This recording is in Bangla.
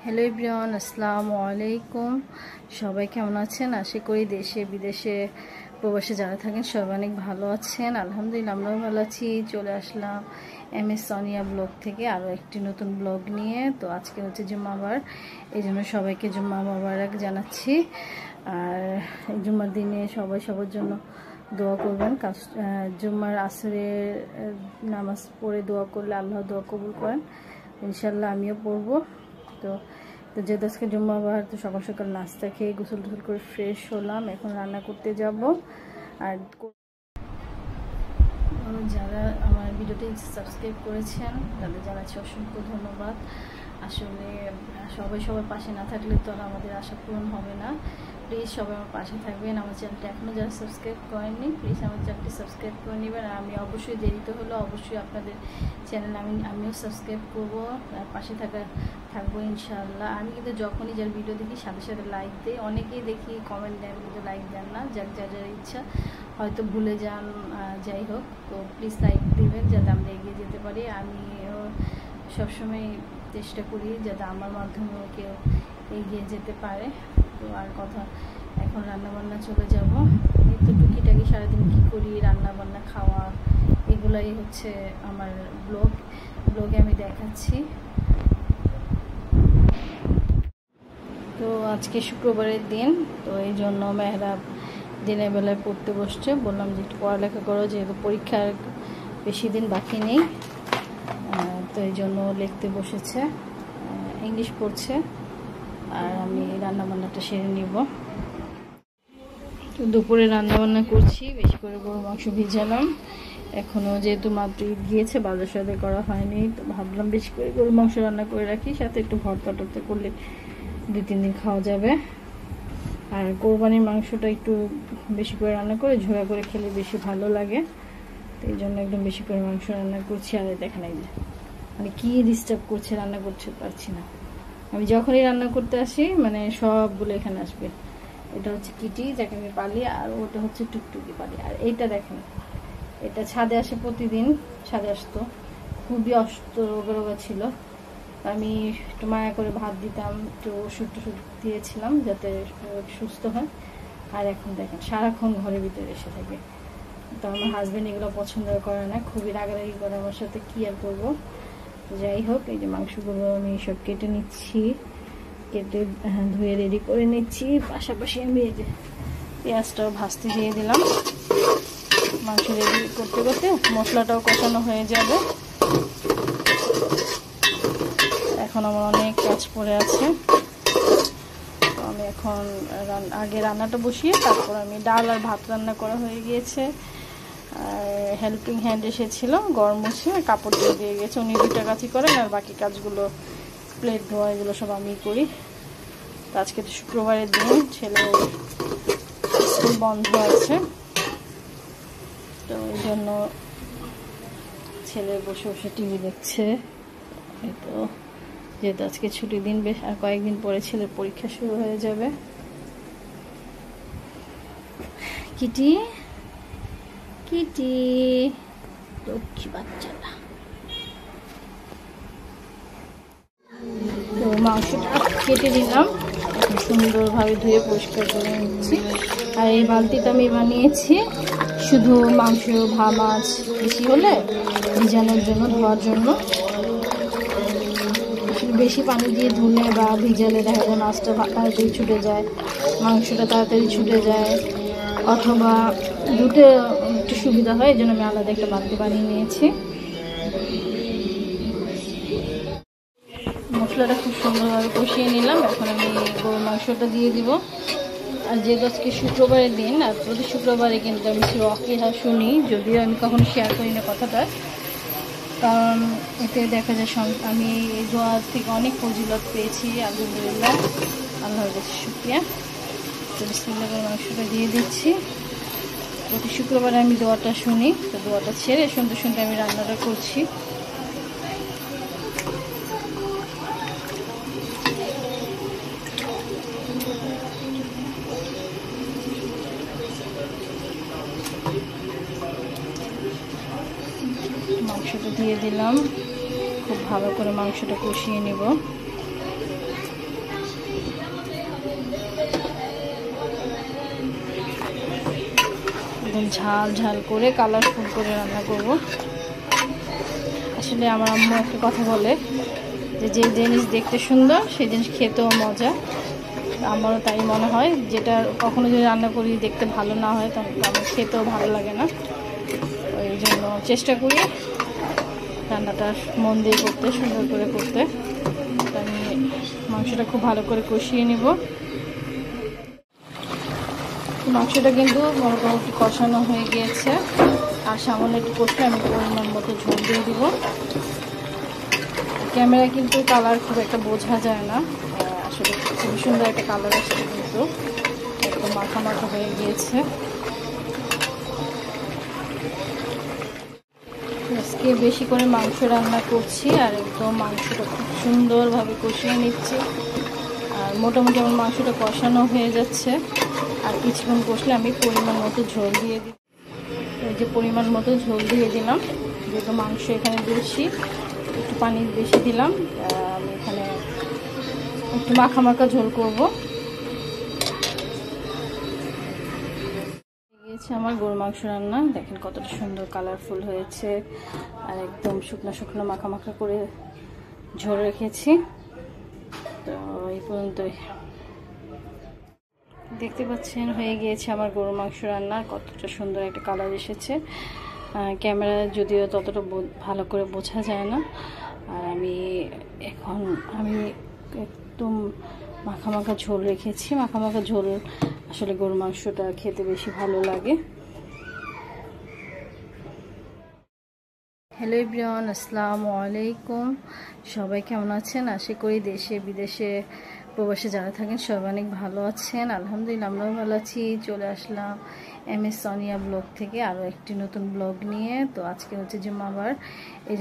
হ্যালো এভরিওয়ান, আসসালামু আলাইকুম। সবাই কেমন আছেন? আশা করি দেশে বিদেশে প্রবাসে যারা থাকেন সবাই অনেক ভালো আছেন। আলহামদুলিল্লাহ আমরাও ভালো আছি। চলে আসলাম MS সোনিয়া ব্লগ থেকে আরও একটি নতুন ব্লগ নিয়ে। তো আজকে হচ্ছে জুম্মাবার, এই জন্য সবাইকে জুম্মা মোবারক জানাচ্ছি। আর এই জুম্মার দিনে সবাই সবার জন্য দোয়া করবেন। জুম্মার আসরের নামাজ পড়ে দোয়া করলে আল্লাহ দোয়া কবুল করেন ইনশাল্লাহ। আমিও পড়বো। তো যেহেতু আজকে জুম্মাবার, তো সকাল সকাল নাস্তা খেয়ে গোসল টোসল করে ফ্রেশ হলাম। এখন রান্না করতে যাব। আর যারা আমার ভিডিওটি সাবস্ক্রাইব করেছেন তাদের জানাচ্ছি অসংখ্য ধন্যবাদ। আসলে সবার পাশে না থাকলে তো আমাদের আশা পূরণ হবে না। প্লিজ সবাই আমার পাশে থাকবেন। আমার চ্যানেলটি এখনও যারা সাবস্ক্রাইব করেননি প্লিজ আমার চ্যানেলটি সাবস্ক্রাইব করে নেবেন। আর আমি অবশ্যই দেরিতে হলেও অবশ্যই আপনাদের চ্যানেল আমিও সাবস্ক্রাইব করবো, পাশে থাকবো ইনশাআল্লাহ। আমি কিন্তু যখনই যার ভিডিও দেখি সাথে সাথে লাইক দিই। অনেকেই দেখি কমেন্ট দেন কিন্তু লাইক দেন না, যার ইচ্ছা, হয়তো ভুলে যান, যাই হোক। তো প্লিজ লাইক দিবেন যাতে আমরা এগিয়ে যেতে পারি। আমিও সবসময় চেষ্টা করি যাতে আমার মাধ্যমেও কেউ এগিয়ে যেতে পারে। তো আর কথা, এখন রান্নাবান্না চলে যাব। এই তো টুকিটাকি সারাদিন কী করি, রান্নাবান্না খাওয়া, এগুলাই হচ্ছে আমার ব্লগে আমি দেখাচ্ছি। তো আজকে শুক্রবারের দিন, তো এই জন্য মেহরাব দিনের বেলায় পড়তে বসছে। বললাম যে একটু পড়ালেখা করো, যেহেতু পরীক্ষার বেশি দিন বাকি নেই। তো এই জন্য লিখতে বসেছে, ইংলিশ পড়ছে। আর আমি রান্নাবান্নাটা সেরে নিব। তো দুপুরে রান্নাবান্না করছি, বেশি করে গরুর মাংস ভিজালাম। এখনও যেহেতু মাত্র ঈদ গিয়েছে, বাজার সাথে করা হয়নি, তো ভাবলাম বেশি করে গরুর মাংস রান্না করে রাখি, সাথে একটু ভর্তা টর্তা করলে 2-3 দিন খাওয়া যাবে। আর কোরবানির মাংসটা একটু বেশি করে রান্না করে ঝোড়া করে খেলে বেশি ভালো লাগে। তো এই জন্য একদম বেশি করে মাংস রান্না করছি। আর দেখেন এই যে মানে কি ডিস্টার্ব করছে, রান্না করতে পারছি না। আমি যখনই রান্না করতে আসি মানে সবগুলো এখানে আসবে। এটা হচ্ছে কিটি, যাকে আমি পালি, আর ওটা হচ্ছে টুকটুকি পালি। আর এইটা দেখেন, এটা ছাদে আসে, প্রতিদিন ছাদে আসতো, খুবই অসুস্থ রোগা ছিল। আমি একটু মায়া করে ভাত দিতাম, একটু ওষুধ টষুধ দিয়েছিলাম যাতে সুস্থ হয়। আর এখন দেখেন সারাক্ষণ ঘরের ভিতরে এসে থাকে। তো আমার হাজব্যান্ড এগুলো পছন্দ করে না, খুবই রাগারাগি করে আমার সাথে, কি আর করবো। যাই হোক, এই যে মাংসগুলো আমি সব কেটে নিচ্ছি, কেটে ধুয়ে রেডি করে নিচ্ছি। পাশাপাশি আমি এই যে পেঁয়াজটাও ভাজতে দিয়ে দিলাম। মাংস রেডি করতে করতে মশলাটাও কষানো হয়ে যাবে। এখন আমার অনেক কাজ পড়ে আছে। তো আমি এখন আগে রান্নাটা বসিয়ে তারপর আমি ডাল আর ভাত রান্না করা হয়ে গিয়েছে। হেল্পিং হ্যান্ড এসেছিল, গরম মুছে কাপড় দিয়ে গেছে। উনি 2টা কাজই করেন, আর বাকি কাজগুলো প্লেট ধোয়া এগুলো সব আমি করি। তো আজকে তো শুক্রবারের দিন, ছেলে স্কুল বন্ধ আছে, তো এই জন্য ছেলে বসে বসে টিভি দেখছে। তো যেহেতু আজকে ছুটির দিন, বেশ আর কয়েকদিন পরে ছেলের পরীক্ষা শুরু হয়ে যাবে। কিটি কিটি লক্ষ্মী বাচ্চাটা। তো মাংসটা কেটে দিলাম, এখন সুন্দরভাবে ধুয়ে পরিষ্কার করে নিচ্ছি। আর এই বালতিটা আমি বানিয়েছি শুধু মাংস মাছ বেশি হলে ভিজানোর জন্য, ধোয়ার জন্য। বেশি পানি দিয়ে ধুলে বা ভিজালে দেখা যায় মাছটা তাড়াতাড়ি ছুটে যায়, মাংসটা তাড়াতাড়ি ছুটে যায়, অথবা দুটো একটু সুবিধা হয়। এই জন্য আমি আলাদা একটা বালতি বানিয়ে নিয়েছি। মশলাটা খুব সুন্দরভাবে কষিয়ে নিলাম। এখন আমি গরুর মাংসটা দিয়ে দিব। আর যেহেতু আজকে শুক্রবারের দিন, আর প্রতি শুক্রবারে কিন্তু আমি ওয়াকিয়া শুনি, যদিও আমি কখনো শেয়ার করি না কথাটা, কারণ এতে দেখা যায় আমি এই দোয়া থেকে অনেক ফজিলত পেয়েছি। আলহামদুলিল্লাহ, আল্লাহর কাছে শুকরিয়া। তো বিসমিল্লাহ করে মাংসটা দিয়ে দিচ্ছি। প্রতি শুক্রবারে আমি দোয়াটা শুনি, তো দোয়াটা ছেড়ে শুনতে শুনতে আমি রান্নাটা করছি। মাংসটা দিয়ে দিলাম, খুব ভালো করে মাংসটা কষিয়ে নেব। একদম ঝাল ঝাল করে কালারফুল করে রান্না করব। আসলে আমার আম্মু একটা কথা বলে যে যে জিনিস দেখতে সুন্দর সেই জিনিস খেতেও মজা। আমারও তাই মনে হয়, যেটা কখনো যদি রান্না করি দেখতে ভালো না হয় তখন আমার খেতেও ভালো লাগে না। ওই জন্য চেষ্টা করি রান্নাটা মন দিয়ে করতে, সুন্দর করে করতে। আমি মাংসটা খুব ভালো করে কষিয়ে নিব। মাংসটা কিন্তু মোটামুটি কষানো হয়ে গিয়েছে, আর সামান্য একটু কষলে আমি পরিমাণ মতো ঝোল দিয়ে দিব। ক্যামেরায় কিন্তু কালার খুব একটা বোঝা যায় না, আসলে খুব সুন্দর একটা কালার আসছে, কিন্তু একদম মাখা মাখা হয়ে গিয়েছে। আজকে বেশি করে মাংস রান্না করছি আর একদম মাংসটা খুব সুন্দরভাবে কষিয়ে নিচ্ছি। আর মোটামুটি আমার মাংসটা কষানো হয়ে যাচ্ছে, আর কিছুক্ষণ কষলে আমি পরিমাণ মতো ঝোল দিয়ে দিই। এই যে পরিমাণ মতো ঝোল দিয়ে দিলাম, যেহেতু মাংস এখানে বেশি, একটু পানি বেশি দিলাম। আমি এখানে একটু মাখা মাখা ঝোল করব। গিয়েছে আমার গরু মাংস রান্না, দেখেন কতটা সুন্দর কালারফুল হয়েছে, আর একদম শুকনো শুকনো মাখা মাখা করে ঝোল রেখেছি। তো এই পর্যন্তই, দেখতে পাচ্ছেন হয়ে গিয়েছে আমার গরু মাংস রান্না, কতটা সুন্দর একটা কালার এসেছে। ক্যামেরা যদিও ততটা ভালো করে বোঝা যায় না। আর আমি একদম মাখা মাখা ঝোল রেখেছি। মাখা মাখা ঝোল আসলে গরু মাংসটা খেতে বেশি ভালো লাগে। হ্যালো এভরিওয়ান, আসসালামু আলাইকুম। সবাই কেমন আছেন? আশা করি দেশে বিদেশে প্রবাসে যারা থাকেন সবাই অনেক ভালো আছেন। আলহামদুলিল্লাহ আমরাও ভালো আছি। চলে আসলাম MS সোনিয়া ব্লগ থেকে আরও একটি নতুন ব্লগ নিয়ে। তো আজকে হচ্ছে জুম্মাবার, এই